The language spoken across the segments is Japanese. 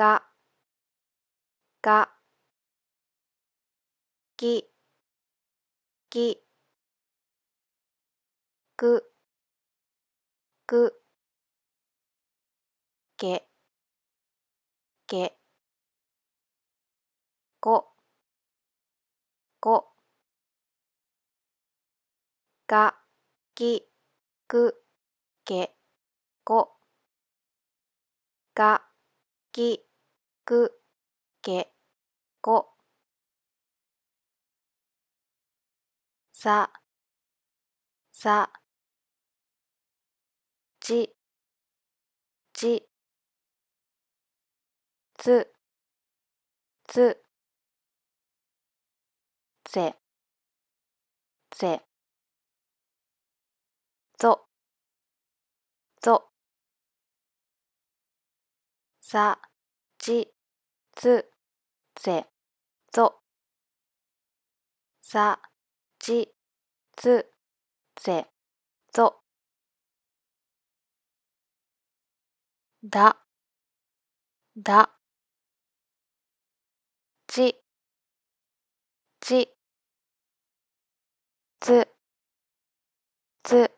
が、が、ぎ、ぎ、ぐ、ぐ、げ、げ、ご、ご、が、ぎ、ぐ、げ、ご、が、ぎ、ぐ、げ、ご、さ、さ、じ、じ、つ、つ、ぜ、ぜ、ぞ、ぞ、さ、じ、つ、ぜ、ぞ、さ、じ、つ、ぜ、ぞ、だ、だ、じ、じ、つ、つ、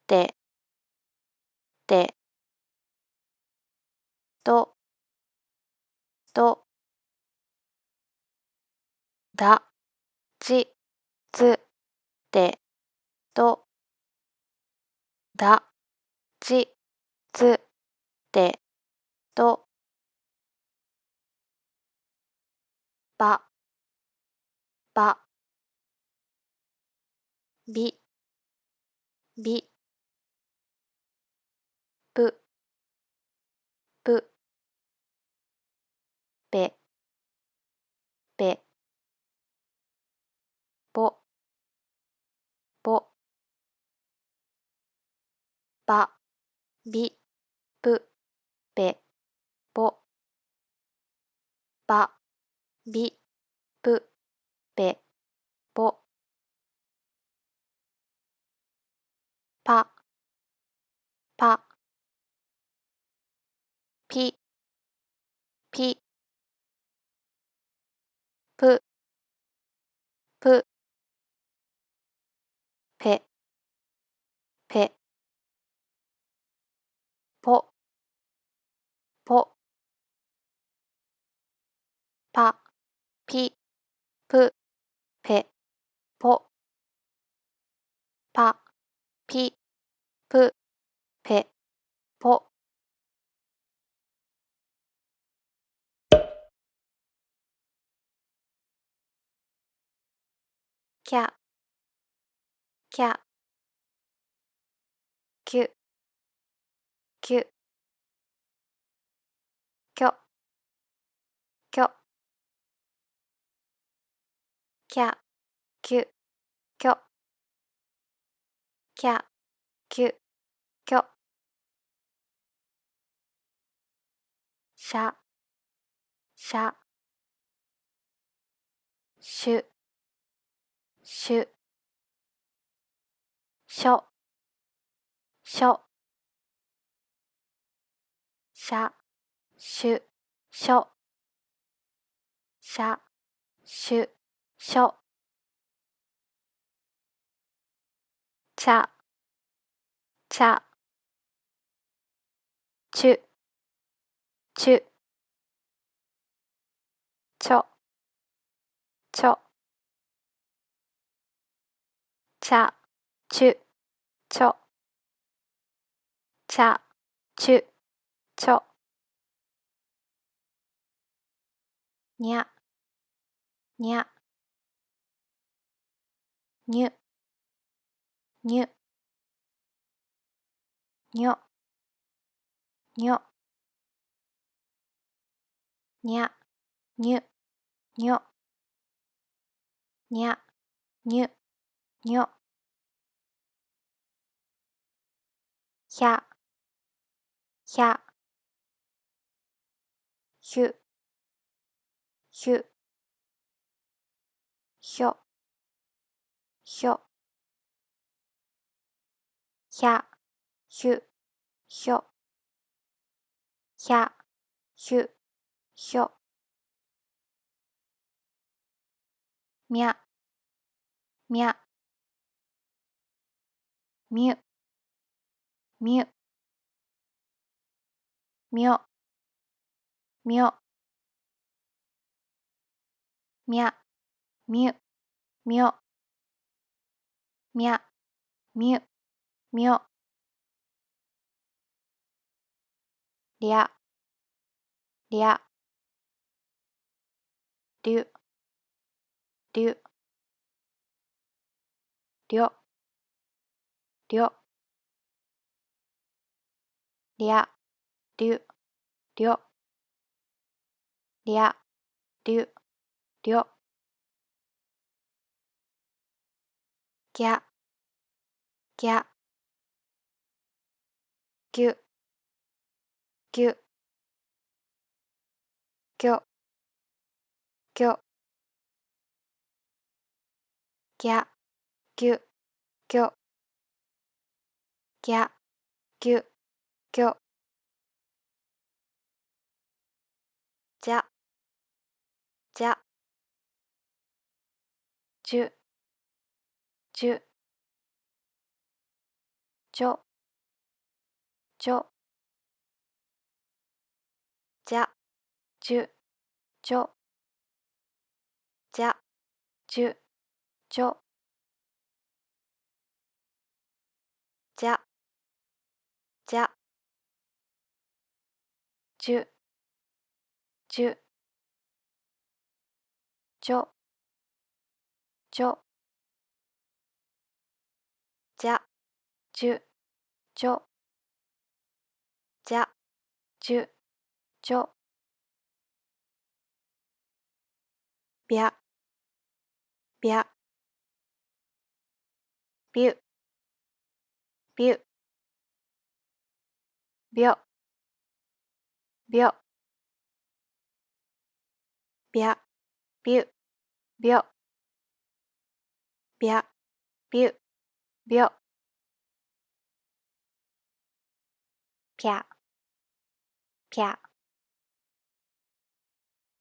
で、で、ど、ど、だ、じ、つ、で、ど、だ、じ、つ、で、ど、ば、ば、び、び、ぶ、ぶ、べ、べ、ぼ、ぼ、ば、び、ぶ、べ、ぼ、ば、び、ぶ、べ、ぼ、ぱ、ぱ、ぴ、ぴ、ぷ、ぷ、ぺ、ぺ、ぽ、ぽ、ぱ、ぴ、ぷ、ぺ、ぽ、ぱ、ぴ、ぷ、ぺ、ぽ、きゃ、きゃ、きゅ、きゅ、きょ、きょ、きゃ、きゅ、きょ、きゃ、きゅ、きょ、しゃ、しゃ、しゅ、しゅ、しょ、しょ、しゃ、しゅ、しょ、しゃ、しゅ、しょ、ちゃ、ちゃ、ちゅ、ちゅ、ちょ、ちょ、ちゃ、ちゅ、ちょ、ちゃ、ちゅ、ちょ、にゃ、にゃ、にゅ、にゅ、にょ、にょ、にゃ、にゅ、にょ、にゃ、にゅ、にょ、ひゃ、ひゃ、ひゅ、ひゅ、ひょ、ひょ、ひゃ、ひゅ、ひょ、ひゃ、ひゅ、ひょ、みゃ、みゃ、みゅ、みゅ、みょ、みょ、みゃ、みゅ、みょ、みゃ、みゅ、みょ、りゃ、りゃ、りゅ、りゅ、りょ、りょ、りゃ、りゅ、りょ、りゃ、りゅ、りょ、ぎゃ、ぎゃ、ぎゅ、ぎゅ、ぎょ、ぎょ、ぎゃ、ぎゅ、ぎょ、ぎゃ、ぎゅ、ぎょ、じゃ、じゃ、じゅ、じゅ、じょ、じょ、じゃ、じゅ、じょ、じゃ、じゅ、じょ、じゃ、じゃ、じゅ、じゅ、じょ、じょ、じゃ、じゅ、じょ、じゃ、じゅ、じょ、びゃ、びゃ、びゅ、びゅ、びょ、びょ、びゃ、びゅ、びょ、びゃ、びゅ、びょ、ぴゃ、ぴゃ、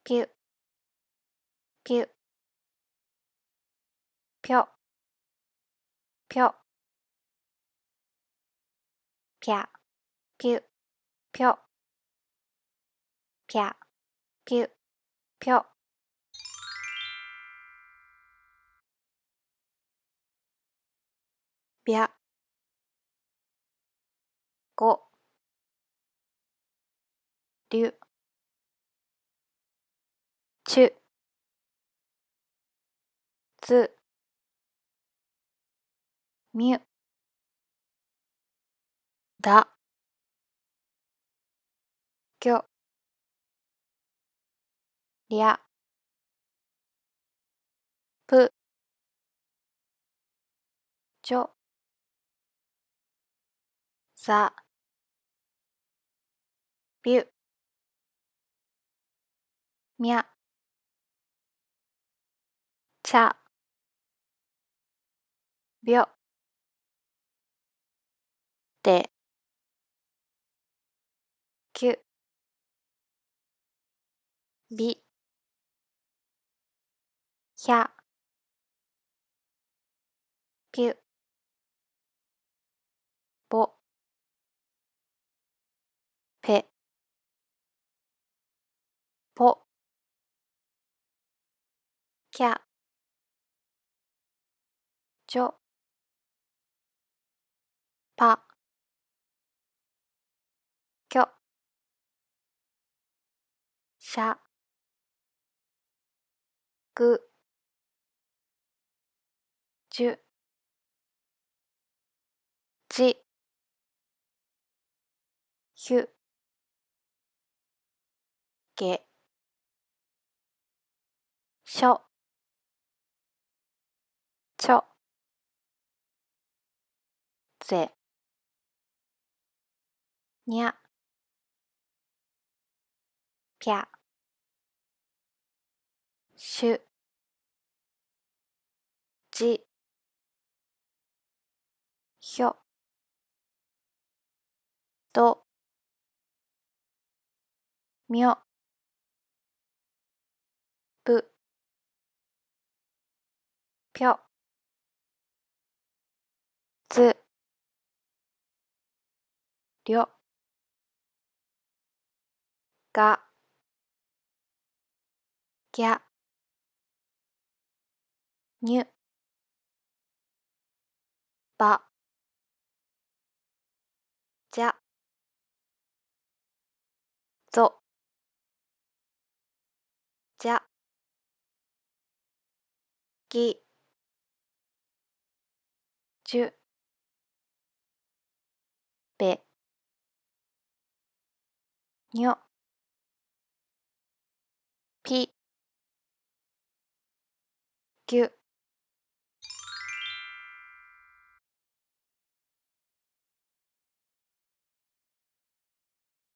ぴゅ、ぴゅ、ぴょ、ぴょ、ぴゃ、ぴゅ、ぴょ、ぴゃ、ぴゅ、ぴょ、びゃ、ご、りゅ、ちゅ、つ、みゅ、だ、ぎょ、りゃ、ぷ、じょ、ざ、びゅ、みゃ、ちゃ、びょ、で、きゅ、び、ひゃ、ぴゅ、ぼ、ぺ、ぽ、きゃ、じょ、ぱ、きょ、しゃ、ぐ、じゅ、じ、ひゅ、げ、しょ、ちょ、ぜ、にゃ、ぴゃ、しゅ、じ、ひょ、ど、みょ、ぷ、ぴょ、つ、りょ、が、ぎゃ、にゅ、ば、じゃ、ぞ、じゃ、ぎ、じゅ、べ、にょ、ぴ、ぎゅ、